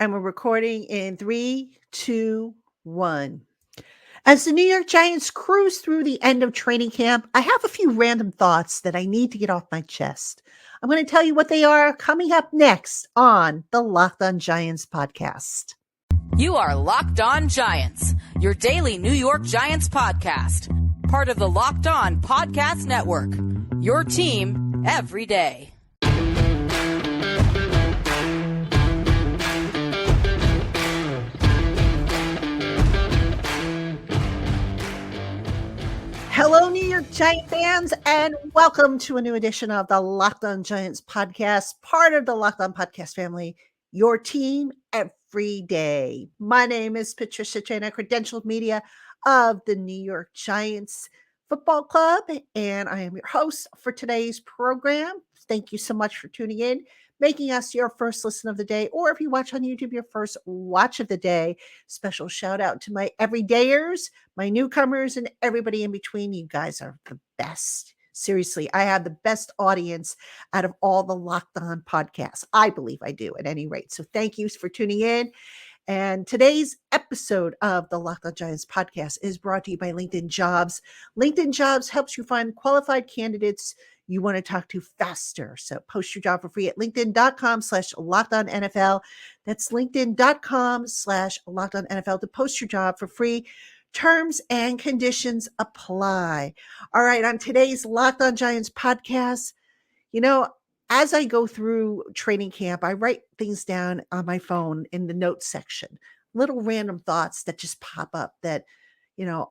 And we're recording in 3, 2, 1. As the New York Giants cruise through the end of training camp, I have a few random thoughts that I need to get off my chest. I'm going to tell you what they are coming up next on the Locked On Giants podcast. You are Locked On Giants, your daily New York Giants podcast. Part of the Locked On Podcast Network, your team every day. Hello, New York Giant fans, and welcome to a new edition of the Locked On Giants podcast, part of the Locked On Podcast family, your team every day. My name is Patricia Traina, credentialed media of the New York Giants Football Club, and I am your host for today's program. Thank you so much for tuning in, making us your first listen of the day, or if you watch on YouTube, your first watch of the day. Special shout out to my everydayers, my newcomers, and everybody in between. You guys are the best. Seriously, I have the best audience out of all the Locked On podcasts. I believe I do at any rate. So thank you for tuning in. And today's episode of the Locked On Giants podcast is brought to you by LinkedIn Jobs. LinkedIn Jobs helps you find qualified candidates you want to talk to faster. So post your job for free at linkedin.com/LockedOnNFL. That's linkedin.com/LockedOnNFL to post your job for free. Terms and conditions apply. All right, on today's Locked On Giants podcast, as I go through training camp, I write things down on my phone in the notes section, little random thoughts that just pop up that,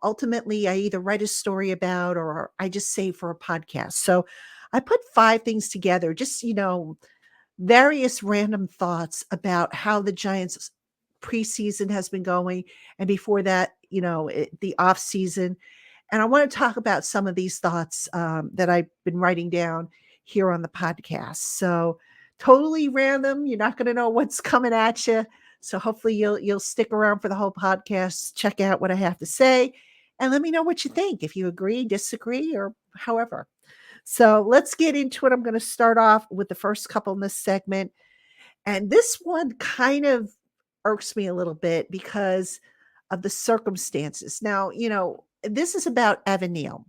ultimately I either write a story about or I just save for a podcast. So I put 5 things together, just, various random thoughts about how the Giants preseason has been going. And before that, the off season. And I want to talk about some of these thoughts that I've been writing down here on the podcast. So totally random. You're not going to know what's coming at you. So hopefully you'll stick around for the whole podcast, check out what I have to say, and let me know what you think, if you agree, disagree, or however. So let's get into it. I'm going to start off with the first couple in this segment. And this one kind of irks me a little bit because of the circumstances. Now, this is about Evan Neal.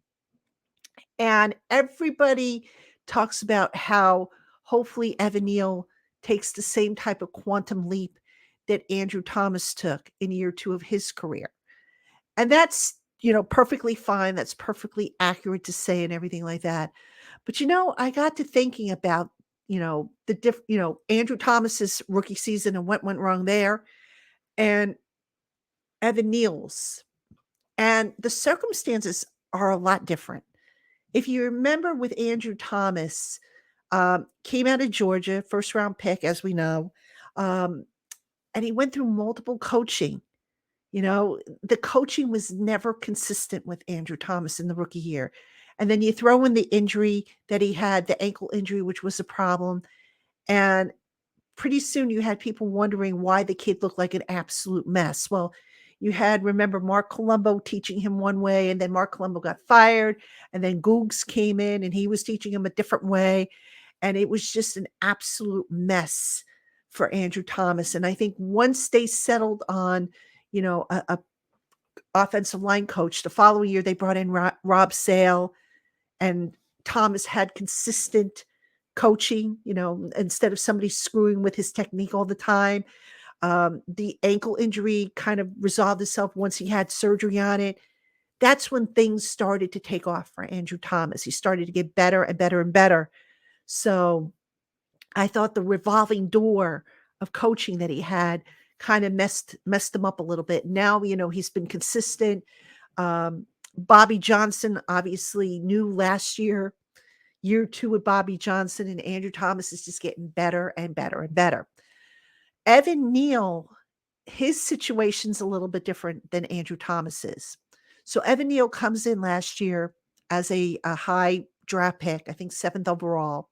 And everybody talks about how hopefully Evan Neal takes the same type of quantum leap that Andrew Thomas took in year 2 of his career. And that's, perfectly fine. That's perfectly accurate to say and everything like that. But, I got to thinking about, Andrew Thomas's rookie season and what went wrong there, and Evan Neal's. And the circumstances are a lot different. If you remember with Andrew Thomas, came out of Georgia, first round pick, as we know, and he went through multiple coaching. The coaching was never consistent with Andrew Thomas in the rookie year. And then you throw in the injury that he had, the ankle injury, which was a problem. And pretty soon you had people wondering why the kid looked like an absolute mess. Well, you had, remember, Mark Colombo teaching him one way, and then Mark Colombo got fired, and then Googs came in and he was teaching him a different way. And it was just an absolute mess for Andrew Thomas. And I think once they settled on, a offensive line coach, the following year they brought in Rob Sale, and Thomas had consistent coaching, instead of somebody screwing with his technique all the time. The ankle injury kind of resolved itself once he had surgery on it. That's when things started to take off for Andrew Thomas. He started to get better and better and better. So I thought the revolving door of coaching that he had kind of messed him up a little bit. Now, he's been consistent. Bobby Johnson, obviously new last year 2 with Bobby Johnson, and Andrew Thomas is just getting better and better and better. Evan Neal, his situation's a little bit different than Andrew Thomas's. So Evan Neal comes in last year as a high draft pick, I think 7th overall.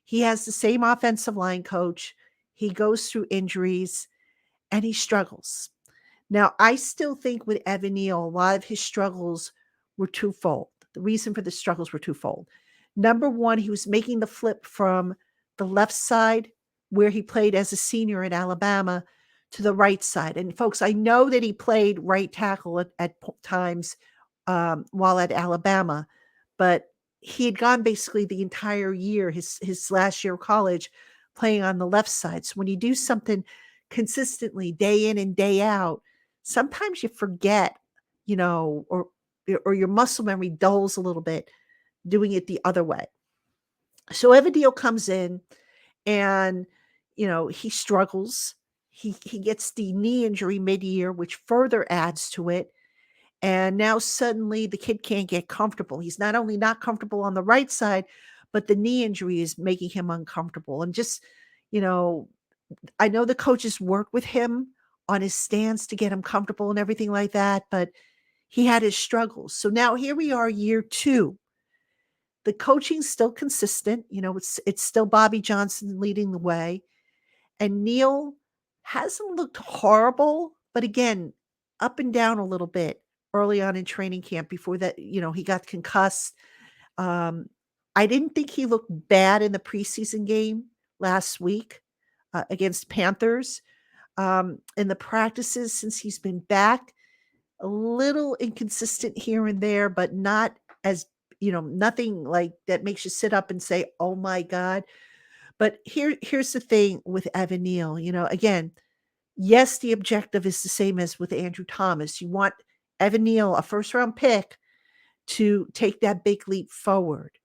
He has the same offensive line coach. He goes through injuries and he struggles. Now, I still think with Evan Neal, a lot of his struggles were twofold. The reason for the struggles were twofold. Number one, he was making the flip from the left side, where he played as a senior at Alabama, to the right side. And folks, I know that he played right tackle at times while at Alabama, but he had gone basically the entire year, his last year of college, playing on the left side. So when you do something consistently day in and day out, sometimes you forget, or your muscle memory dulls a little bit doing it the other way. So Evadil comes in and he struggles. He gets the knee injury mid-year, which further adds to it. And now suddenly the kid can't get comfortable. He's not only not comfortable on the right side, but the knee injury is making him uncomfortable. And just, you know, I know the coaches work with him on his stance to get him comfortable and everything like that, but he had his struggles. So now here we are, year 2. The coaching's still consistent. It's still Bobby Johnson leading the way. And Neil hasn't looked horrible, but again, up and down a little bit early on in training camp before that, he got concussed. Um, I didn't think he looked bad in the preseason game last week against Panthers. In the practices since he's been back, a little inconsistent here and there, but not as, nothing like that makes you sit up and say, oh my God. But here's the thing with Evan Neal, again, yes, the objective is the same as with Andrew Thomas. You want Evan Neal, a first round pick, to take that big leap forward.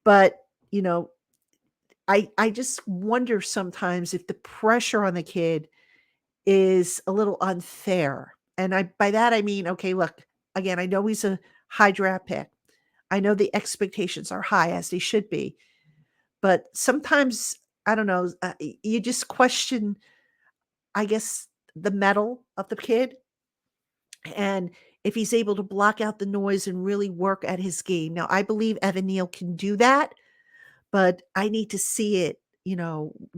But, I just wonder sometimes if the pressure on the kid is a little unfair. And by that I mean, okay, look, again, I know he's a high draft pick. I know the expectations are high as they should be. But sometimes, I don't know, you just question, I guess, the mettle of the kid and if he's able to block out the noise and really work at his game. Now, I believe Evan Neal can do that, but I need to see it,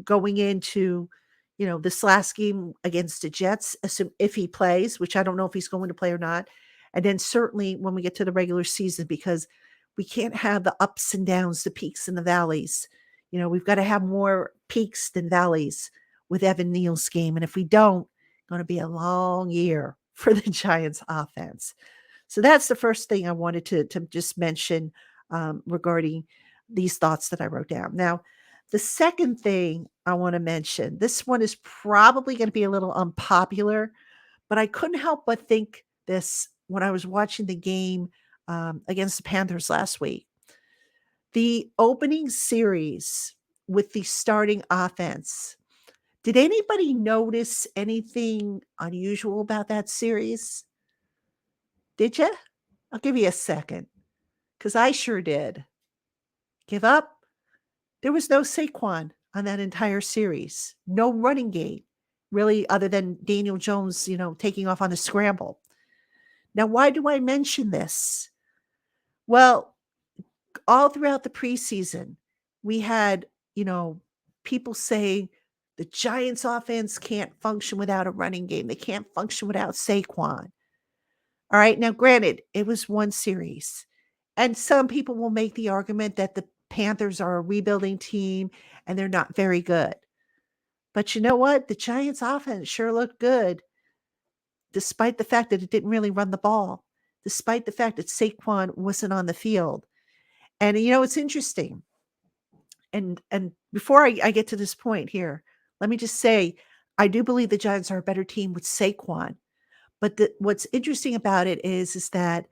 going into, this last game against the Jets, if he plays, which I don't know if he's going to play or not. And then certainly when we get to the regular season, because we can't have the ups and downs, the peaks and the valleys. We've got to have more peaks than valleys with Evan Neal's game. And if we don't, it's going to be a long year for the Giants offense. So that's the first thing I wanted to just mention regarding these thoughts that I wrote down. Now, the second thing I want to mention, this one is probably going to be a little unpopular, but I couldn't help but think this when I was watching the game against the Panthers last week. The opening series with the starting offense. Did anybody notice anything unusual about that series? Did you? I'll give you a second because I sure did. Give up? There was no Saquon on that entire series. No running game, really, other than Daniel Jones, taking off on the scramble. Now, why do I mention this? Well, all throughout the preseason, we had, people saying the Giants offense can't function without a running game. They can't function without Saquon. All right. Now, granted, it was one series. And some people will make the argument that the Panthers are a rebuilding team and they're not very good. But you know what? The Giants offense sure looked good, despite the fact that it didn't really run the ball, despite the fact that Saquon wasn't on the field. And it's interesting. And before I get to this point here, let me just say, I do believe the Giants are a better team with Saquon. But what's interesting about it is that,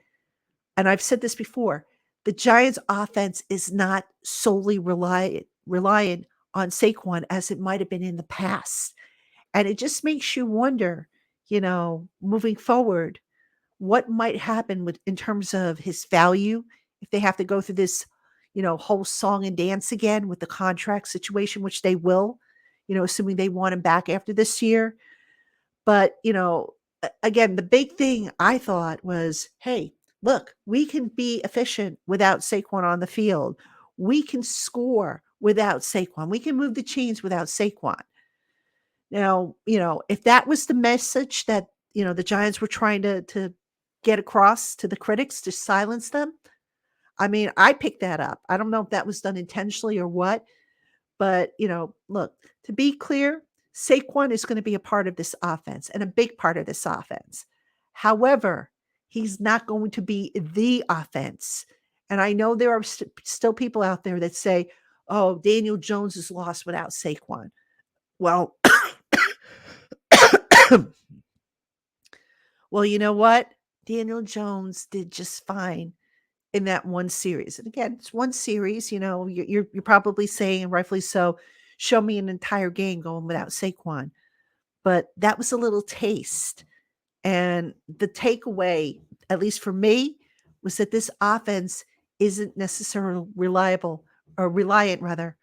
and I've said this before, the Giants offense is not solely reliant on Saquon as it might have been in the past. And it just makes you wonder, moving forward, what might happen in terms of his value if they have to go through this, whole song and dance again with the contract situation, which they will, assuming they want him back after this year. But, again, the big thing I thought was, hey, look, we can be efficient without Saquon on the field. We can score without Saquon. We can move the chains without Saquon. Now, if that was the message that, the Giants were trying to get across to the critics to silence them, I mean, I picked that up. I don't know if that was done intentionally or what, but, look, to be clear, Saquon is going to be a part of this offense and a big part of this offense. However, he's not going to be the offense. And I know there are still people out there that say, oh, Daniel Jones is lost without Saquon. Well, well, you know what? Daniel Jones did just fine in that one series. And again, it's one series. You're probably saying, and rightfully so, show me an entire game going without Saquon. But that was a little taste. And the takeaway, at least for me, was that this offense isn't necessarily reliable or reliant rather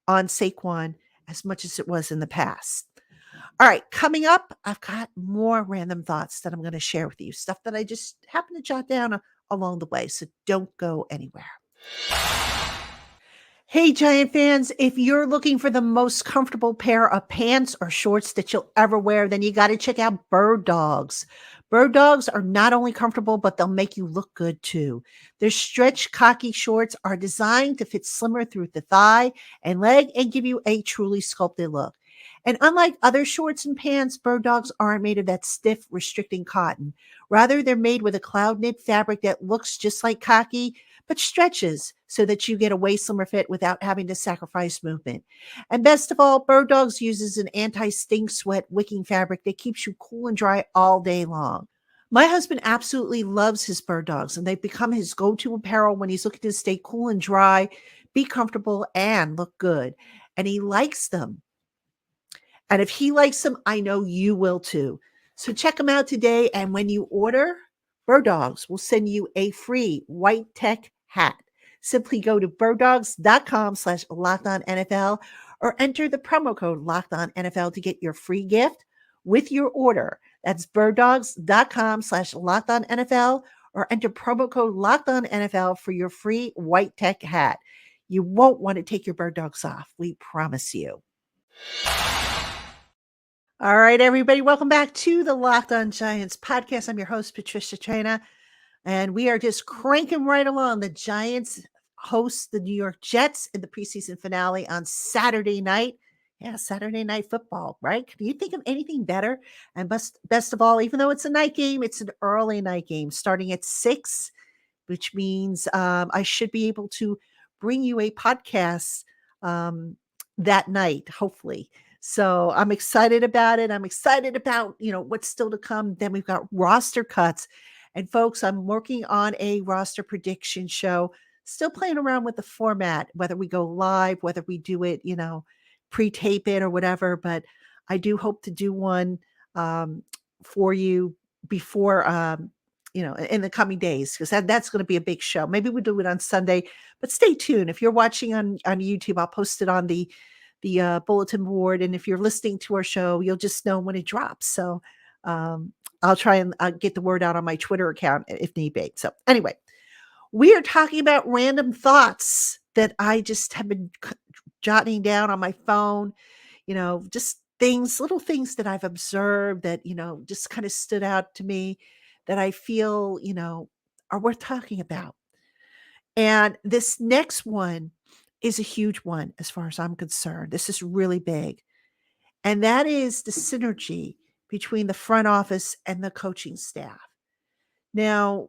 on Saquon as much as it was in the past. All right, coming up, I've got more random thoughts that I'm going to share with you, stuff that I just happened to jot down along the way. So don't go anywhere. Hey, Giant fans, if you're looking for the most comfortable pair of pants or shorts that you'll ever wear, then you got to check out Bird Dogs. Bird Dogs are not only comfortable, but they'll make you look good too. Their stretch khaki shorts are designed to fit slimmer through the thigh and leg and give you a truly sculpted look. And unlike other shorts and pants, Bird Dogs aren't made of that stiff, restricting cotton. Rather, they're made with a cloud knit fabric that looks just like khaki, but stretches so that you get a way slimmer fit without having to sacrifice movement. And best of all, Bird Dogs uses an anti-stink sweat wicking fabric that keeps you cool and dry all day long. My husband absolutely loves his Bird Dogs, and they've become his go-to apparel when he's looking to stay cool and dry, be comfortable, and look good. And he likes them. And if he likes them, I know you will too. So check them out today. And when you order, Bird Dogs will send you a free white tech hat. Simply go to birddogs.com/LockedOnNFL or enter the promo code LockedOnNFL to get your free gift with your order. That's birddogs.com/LockedOnNFL or enter promo code LockedOnNFL for your free white tech hat. You won't want to take your Bird Dogs off. We promise you. All right, everybody, welcome back to the Locked On Giants podcast. I'm your host, Patricia Traina, and we are just cranking right along. The Giants host the New York Jets in the preseason finale on Saturday night. Yeah, Saturday night football, right? Can you think of anything better? And best of all, even though it's a night game, it's an early night game starting at 6, which means I should be able to bring you a podcast that night, hopefully. So I'm excited about it. I'm excited about, what's still to come. Then we've got roster cuts. And folks, I'm working on a roster prediction show, still playing around with the format, whether we go live, whether we do it, pre-tape it or whatever. But I do hope to do one for you before, in the coming days, because that's going to be a big show. Maybe we'll do it on Sunday, but stay tuned. If you're watching on YouTube, I'll post it on the bulletin board. And if you're listening to our show, you'll just know when it drops. So I'll try and get the word out on my Twitter account if need be. So anyway, we are talking about random thoughts that I just have been jotting down on my phone, just little things that I've observed that, just kind of stood out to me that I feel, are worth talking about. And this next one is a huge one as far as I'm concerned. This is really big. And that is the synergy between the front office and the coaching staff. Now,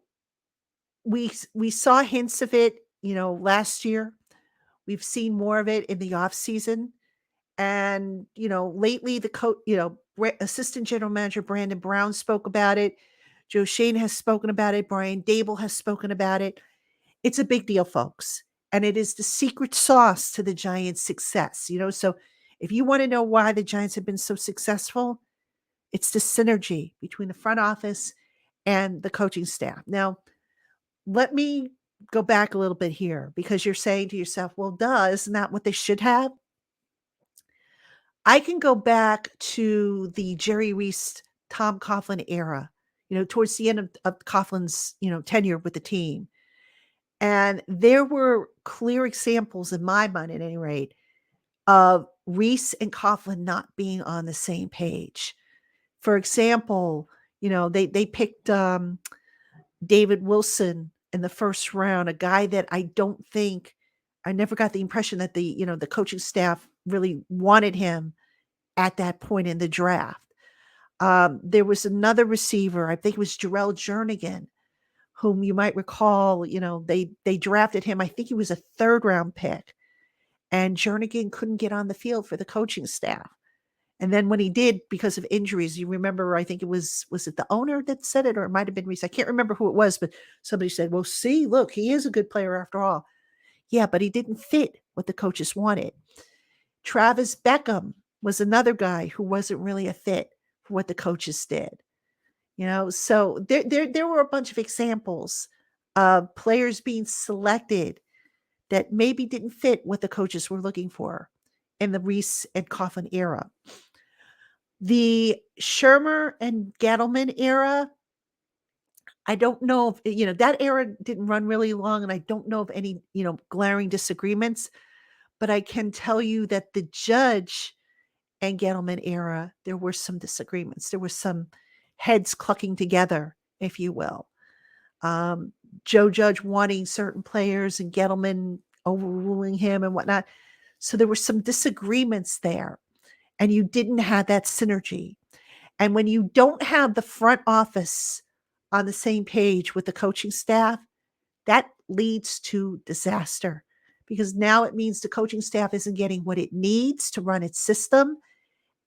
we saw hints of it, last year. We've seen more of it in the off season. And, lately the assistant general manager Brandon Brown spoke about it. Joe Shane has spoken about it. Brian Dable has spoken about it. It's a big deal, folks. And it is the secret sauce to the Giants' success. So if you want to know why the Giants have been so successful, it's the synergy between the front office and the coaching staff. Now, let me go back a little bit here, because you're saying to yourself, well, duh, isn't that what they should have? I can go back to the Jerry Reese, Tom Coughlin era, towards the end of Coughlin's, tenure with the team. And there were clear examples in my mind, at any rate, of Reese and Coughlin not being on the same page. For example, they picked David Wilson in the first round, a guy that I never got the impression that the coaching staff really wanted him at that point in the draft. There was another receiver, I think it was Jarrell Jernigan, whom you might recall, they drafted him. I think he was a third round pick, and Jernigan couldn't get on the field for the coaching staff. And then when he did, because of injuries, you remember, I think was it the owner that said it, or it might have been Reese? I can't remember who it was, but somebody said, well, see, look, he is a good player after all. Yeah, but he didn't fit what the coaches wanted. Travis Beckham was another guy who wasn't really a fit for what the coaches did. So there were a bunch of examples of players being selected that maybe didn't fit what the coaches were looking for in the Reese and Coughlin era. The Shermer and Gettleman era, I don't know if, that era didn't run really long, and I don't know of any, glaring disagreements, but I can tell you that the Judge and Gettleman era, there were some disagreements. There were some heads clucking together, if you will. Joe Judge wanting certain players and Gettleman overruling him and whatnot. So there were some disagreements there, and you didn't have that synergy. And when you don't have the front office on the same page with the coaching staff, that leads to disaster, because now it means the coaching staff isn't getting what it needs to run its system,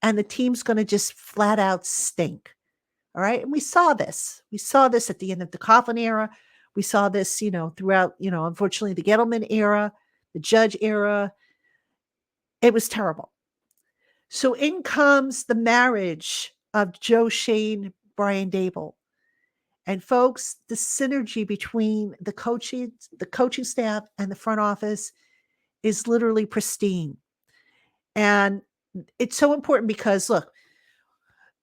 and the team's going to just flat out stink. All right. And we saw this. We saw this at the end of the Coughlin era. We saw this, throughout, unfortunately, the Gettleman era, the Judge era. It was terrible. So in comes the marriage of Joe Shane, Brian Dable. And folks, the synergy between the coaching staff and the front office is literally pristine. And it's so important because, look,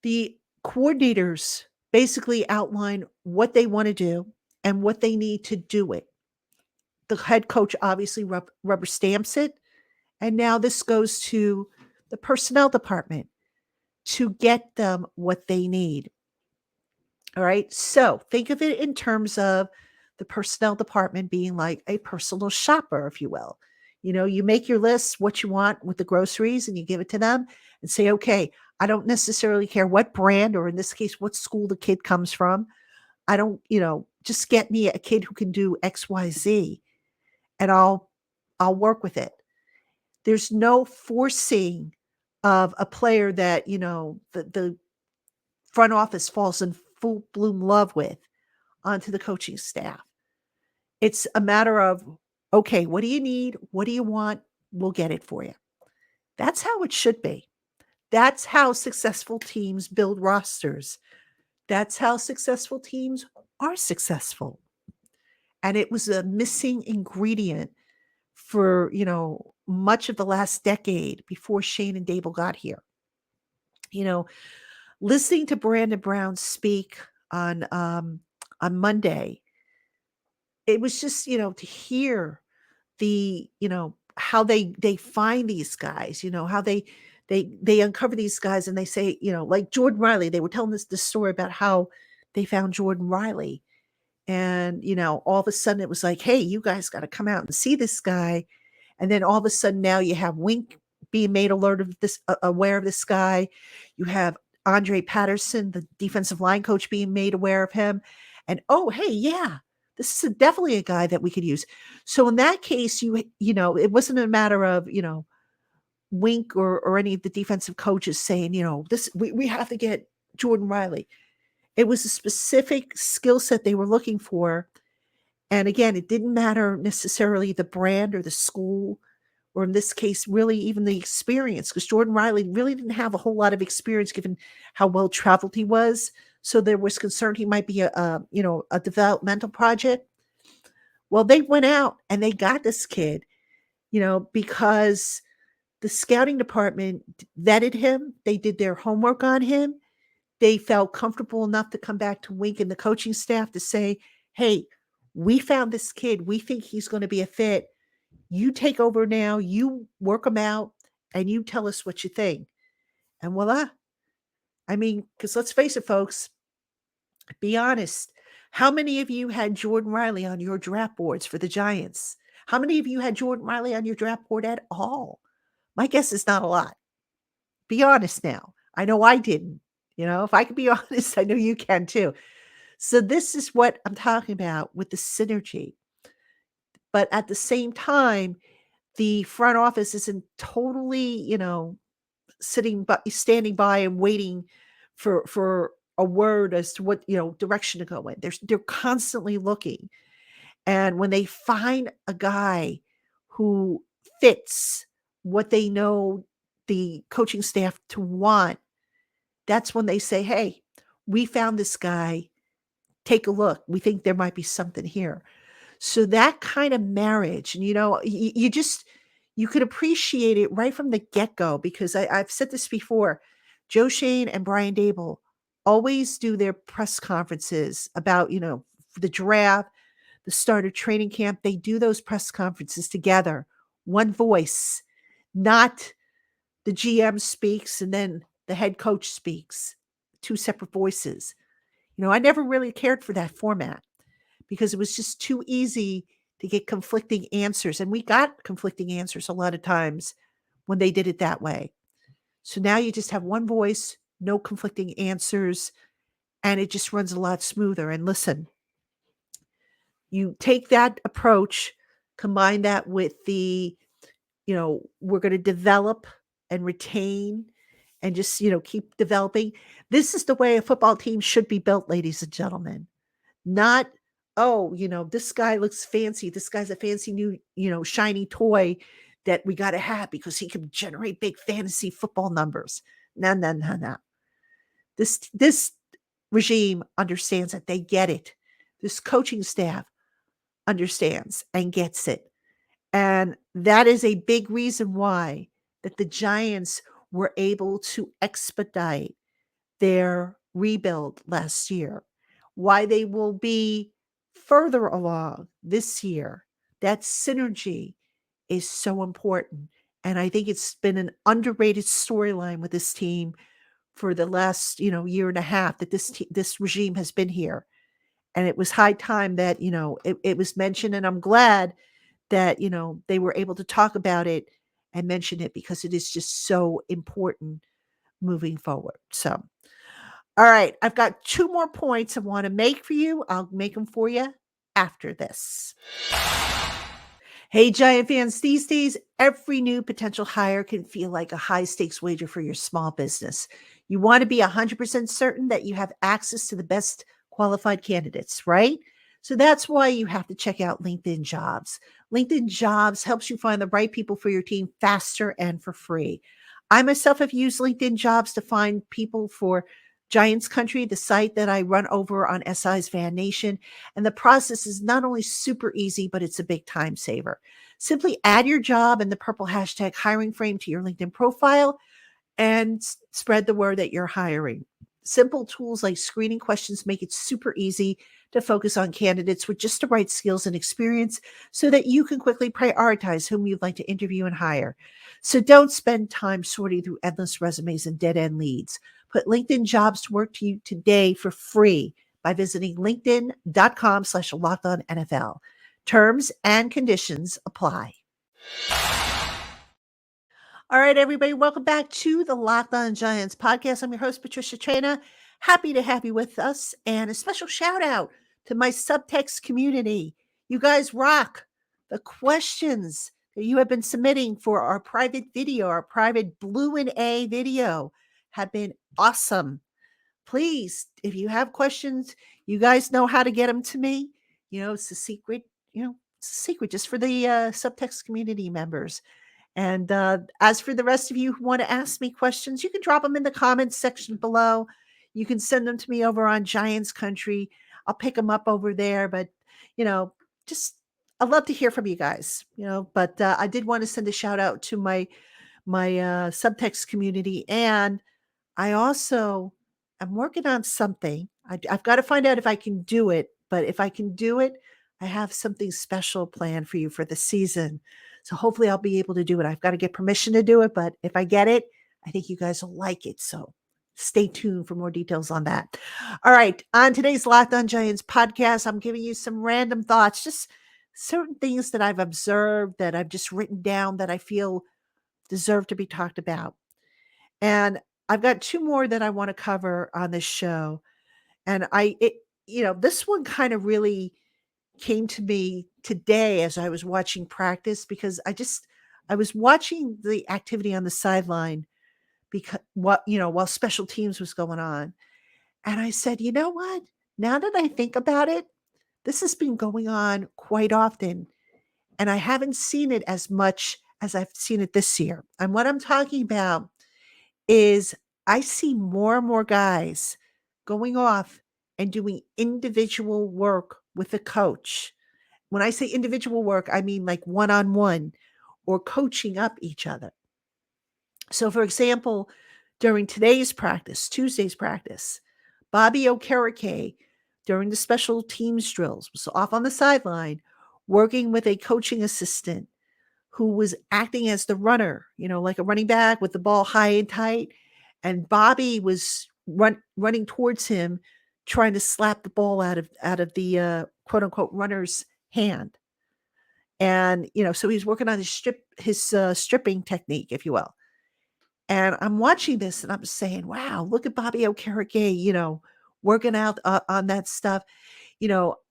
the coordinators basically outline what they want to do and what they need to do it. The head coach obviously rubber stamps it. And now this goes to the personnel department to get them what they need. All right. So think of it in terms of the personnel department being like a personal shopper, if you will. You make your list, what you want with the groceries, and you give it to them and say, okay, I don't necessarily care what brand, or in this case, what school the kid comes from. I don't, just get me a kid who can do X, Y, Z, and I'll work with it. There's no forcing of a player that, the front office falls in full bloom love with onto the coaching staff. It's a matter of, okay, what do you need? What do you want? We'll get it for you. That's how it should be. That's how successful teams build rosters. That's how successful teams are successful. And it was a missing ingredient for, much of the last decade before Shane and Dable got here. Listening to Brandon Brown speak on Monday, it was just, to hear the, how they find these guys, how they uncover these guys, and they say, like Jordan Riley, they were telling this story about how they found Jordan Riley. And, all of a sudden it was like, hey, you guys got to come out and see this guy. And then all of a sudden now you have Wink being made aware of this guy. You have Andre Patterson, the defensive line coach, being made aware of him. And, oh, hey, yeah, this is definitely a guy that we could use. So in that case, it wasn't a matter of, Wink or any of the defensive coaches saying, we have to get Jordan Riley. It was a specific skill set they were looking for. And again, it didn't matter necessarily the brand or the school, or in this case, really even the experience, because Jordan Riley really didn't have a whole lot of experience given how well traveled he was. So there was concern he might be a developmental project. Well, they went out and they got this kid, because the scouting department vetted him. They did their homework on him. They felt comfortable enough to come back to Wink and the coaching staff to say, hey, we found this kid. We think he's going to be a fit. You take over now. You work him out and you tell us what you think. And voila. I mean, because let's face it, folks, be honest. How many of you had Jordan Riley on your draft boards for the Giants? How many of you had Jordan Riley on your draft board at all? My guess is not a lot. Be honest now. I know I didn't. If I could be honest, I know you can too. So this is what I'm talking about with the synergy. But at the same time, the front office isn't totally, standing by and waiting for a word as to what, direction to go in. They're constantly looking. And when they find a guy who fits what they know the coaching staff to want, that's when they say, "Hey, we found this guy. Take a look. We think there might be something here." So that kind of marriage, and you could appreciate it right from the get-go, because I've said this before. Joe Shane and Brian Dable always do their press conferences about, for the draft, the start of training camp. They do those press conferences together, one voice, not the GM speaks and then the head coach speaks, two separate voices. I never really cared for that format because it was just too easy to get conflicting answers. And we got conflicting answers a lot of times when they did it that way. So now you just have one voice, no conflicting answers, and it just runs a lot smoother. And listen, you take that approach, combine that with the, we're going to develop and retain and just, keep developing. This is the way a football team should be built, ladies and gentlemen. Not, oh, this guy looks fancy. This guy's a fancy new, shiny toy that we got to have because he can generate big fantasy football numbers. No, no, no, no. This regime understands that. They get it. This coaching staff understands and gets it. And that is a big reason why that the Giants were able to expedite their rebuild last year, why they will be further along this year. That synergy is so important. And I think it's been an underrated storyline with this team for the last, year and a half that this regime has been here. And it was high time that, it was mentioned. And I'm glad that, they were able to talk about it and mention it because it is just so important moving forward. So, all right, I've got 2 more points I want to make for you. I'll make them for you after this. Hey, Giant fans, these days, every new potential hire can feel like a high stakes wager for your small business. You want to be 100% certain that you have access to the best qualified candidates, right? So that's why you have to check out LinkedIn Jobs. LinkedIn Jobs helps you find the right people for your team faster and for free. I myself have used LinkedIn Jobs to find people for Giants Country, the site that I run over on SI's Van Nation. And the process is not only super easy, but it's a big time saver. Simply add your job and the purple hashtag hiring frame to your LinkedIn profile and spread the word that you're hiring. Simple tools like screening questions make it super easy to focus on candidates with just the right skills and experience so that you can quickly prioritize whom you'd like to interview and hire. So don't spend time sorting through endless resumes and dead-end leads. Put LinkedIn Jobs to work to you today for free by visiting linkedin.com/LockedOnNFL. Terms and conditions apply. All right, everybody, welcome back to the Locked On Giants podcast. I'm your host, Patricia Traina. Happy to have you with us. And a special shout out to my subtext community. You guys rock. The questions that you have been submitting for our private video, our private Blue and A video, have been awesome. Please, if you have questions, you guys know how to get them to me. It's a secret, it's a secret just for the subtext community members. And as for the rest of you who want to ask me questions, you can drop them in the comments section below. You can send them to me over on Giants Country. I'll pick them up over there. But, just I'd love to hear from you guys, but I did want to send a shout out to my subtext community. And I also am working on something. I've got to find out if I can do it. But if I can do it, I have something special planned for you for the season. So hopefully I'll be able to do it. I've got to get permission to do it, but if I get it, I think you guys will like it. So stay tuned for more details on that. All right. On today's Locked On Giants podcast, I'm giving you some random thoughts, just certain things that I've observed, that I've just written down that I feel deserve to be talked about. And I've got two more that I want to cover on this show. And this one kind of really came to me today as I was watching practice because I was watching the activity on the sideline because while special teams was going on. And I said, you know what? Now that I think about it, this has been going on quite often. And I haven't seen it as much as I've seen it this year. And what I'm talking about is I see more and more guys going off and doing individual work with a coach. When I say individual work, I mean like one on one or coaching up each other. So, for example, during today's practice, Tuesday's practice, Bobby Okereke, during the special teams drills, was off on the sideline working with a coaching assistant who was acting as the runner, like a running back with the ball high and tight. And Bobby was running towards him, trying to slap the ball out of the quote unquote runner's hand. And so he's working on his stripping technique, if you will. And I'm watching this and I'm saying, wow, look at Bobby Okereke, working out on that stuff.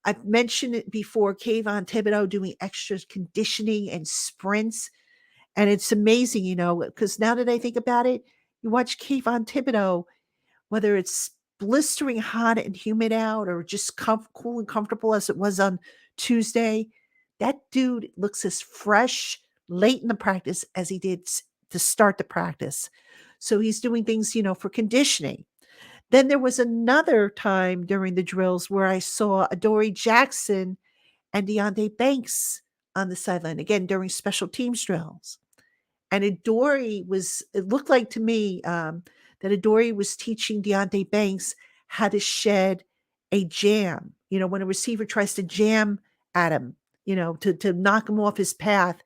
I've mentioned it before, Kayvon Thibodeau doing extra conditioning and sprints. And it's amazing, because now that I think about it, you watch Kayvon Thibodeau, whether it's blistering hot and humid out or just cool and comfortable as it was on Tuesday, that dude looks as fresh late in the practice as he did to start the practice. So he's doing things, for conditioning. Then there was another time during the drills where I saw Adoree Jackson and Deonte Banks on the sideline, again, during special teams drills. And it looked like to me that Adoree was teaching Deonte Banks how to shed a jam. When a receiver tries to jam at him, to knock him off his path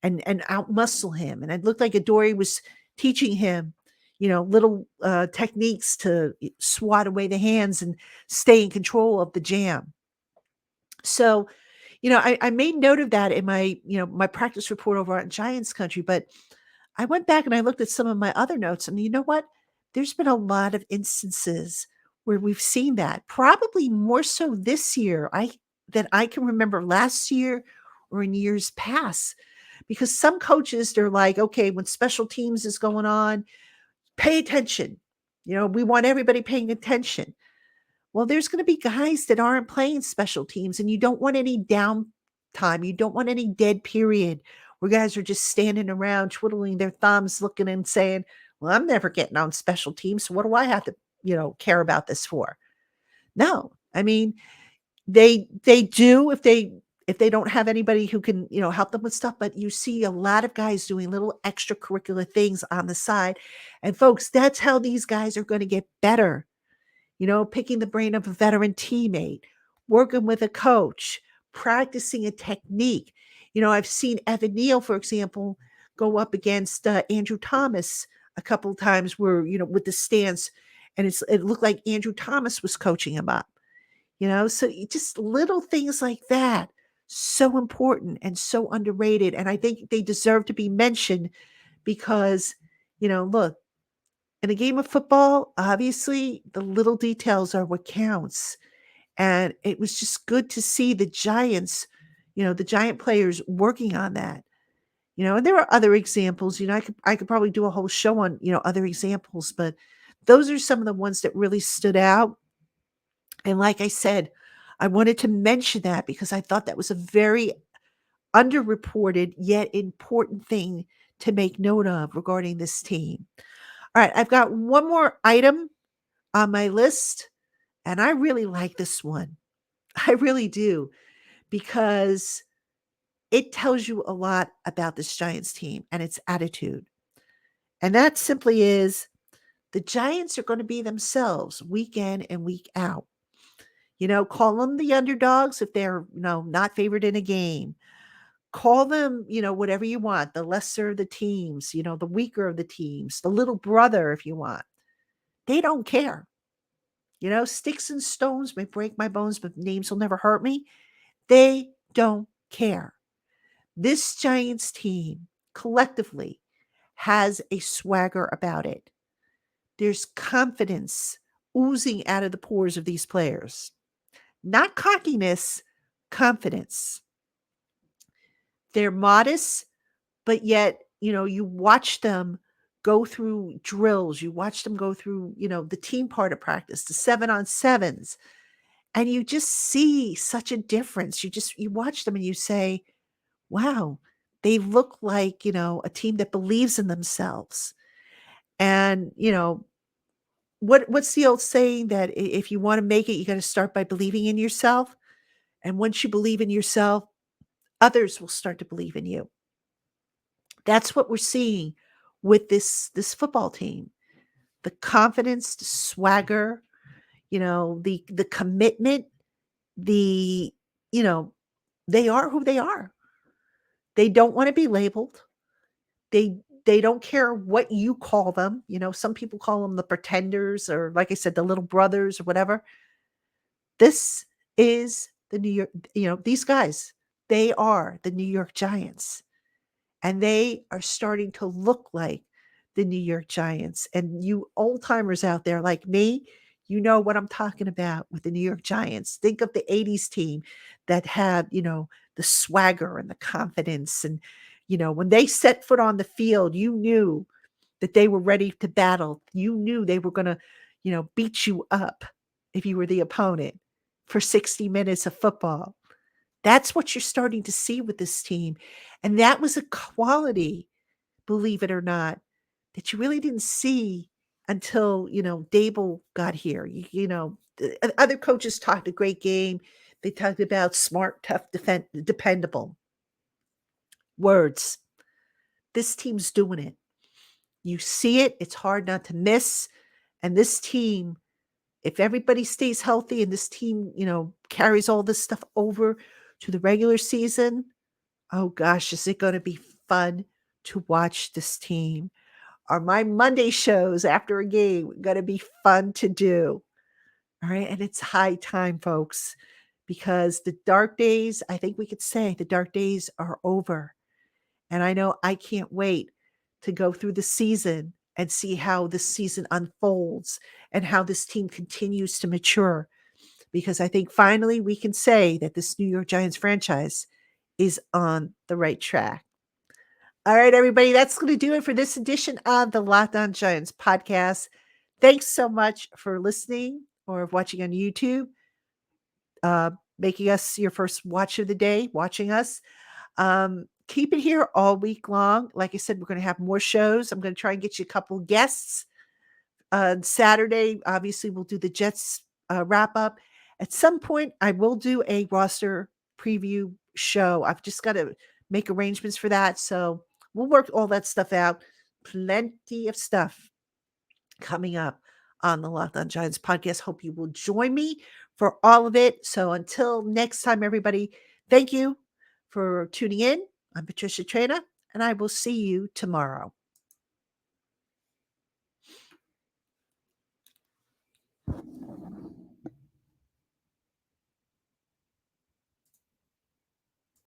and outmuscle him. And it looked like Adoree was teaching him, little techniques to swat away the hands and stay in control of the jam. So, I made note of that in my practice report over on Giants Country, but I went back and I looked at some of my other notes, and you know what? There's been a lot of instances where we've seen that, probably more so this year than I can remember last year or in years past. Because some coaches, they're like, okay, when special teams is going on, pay attention. We want everybody paying attention. Well, there's going to be guys that aren't playing special teams, and you don't want any downtime. You don't want any dead period where guys are just standing around twiddling their thumbs, looking and saying, well, I'm never getting on special teams. So what do I have to, care about this for? No, I mean, they do if they don't have anybody who can, help them with stuff, but you see a lot of guys doing little extracurricular things on the side. And folks, that's how these guys are going to get better. Picking the brain of a veteran teammate, working with a coach, practicing a technique. I've seen Evan Neal, for example, go up against Andrew Thomas a couple of times where, with the stance, and it looked like Andrew Thomas was coaching him up, so just little things like that. So important and so underrated. And I think they deserve to be mentioned because, look, in a game of football, obviously, the little details are what counts. And it was just good to see the Giants, the Giant players working on that. And there are other examples. I could probably do a whole show on, other examples, but those are some of the ones that really stood out. And like I said, I wanted to mention that because I thought that was a very underreported yet important thing to make note of regarding this team. All right, I've got one more item on my list, and I really like this one. I really do, because it tells you a lot about this Giants team and its attitude. And that simply is the Giants are going to be themselves week in and week out. Call them the underdogs if they're, not favored in a game. Call them, whatever you want, the lesser of the teams, the weaker of the teams, the little brother if you want. They don't care. Sticks and stones may break my bones, but names will never hurt me. They don't care. This Giants team collectively has a swagger about it. There's confidence oozing out of the pores of these players. Not cockiness, confidence. They're modest, but yet, you watch them go through drills. You watch them go through, the team part of practice, the 7-on-7s, and you just see such a difference. You watch them and you say, wow, they look like, a team that believes in themselves. And, what's the old saying that if you want to make it, you got to start by believing in yourself. And once you believe in yourself, others will start to believe in you. That's what we're seeing with this football team. The confidence, the swagger, the commitment, the you know, they are who they are. They don't want to be labeled. They don't care what you call them. Some people call them the pretenders, or like I said, the little brothers or whatever. This is the New York, these guys, they are the New York Giants. And they are starting to look like the New York Giants. And you old timers out there like me, you know what I'm talking about with the New York Giants. Think of the 80s team that had, the swagger and the confidence. And, when they set foot on the field, you knew that they were ready to battle. You knew they were going to, beat you up if you were the opponent for 60 minutes of football. That's what you're starting to see with this team. And that was a quality, believe it or not, that you really didn't see until, Dable got here. Other coaches talked a great game. They talked about smart, tough, dependable words. This team's doing it. You see it. It's hard not to miss. And this team, if everybody stays healthy and this team, carries all this stuff over to the regular season, oh gosh, is it going to be fun to watch this team? Are my Monday shows after a game going to be fun to do? All right. And it's high time, folks, because the dark days, I think we could say the dark days are over. And I know I can't wait to go through the season and see how this season unfolds and how this team continues to mature. Because I think finally we can say that this New York Giants franchise is on the right track. All right, everybody, that's going to do it for this edition of the Locked On Giants podcast. Thanks so much for listening or watching on YouTube, making us your first watch of the day, watching us. Keep it here all week long. Like I said, we're going to have more shows. I'm going to try and get you a couple guests. Saturday, obviously, we'll do the Jets wrap up. At some point, I will do a roster preview show. I've just got to make arrangements for that. So we'll work all that stuff out. Plenty of stuff coming up on the Locked On Giants podcast. Hope you will join me for all of it. So until next time, everybody, thank you for tuning in. I'm Patricia Traina, and I will see you tomorrow.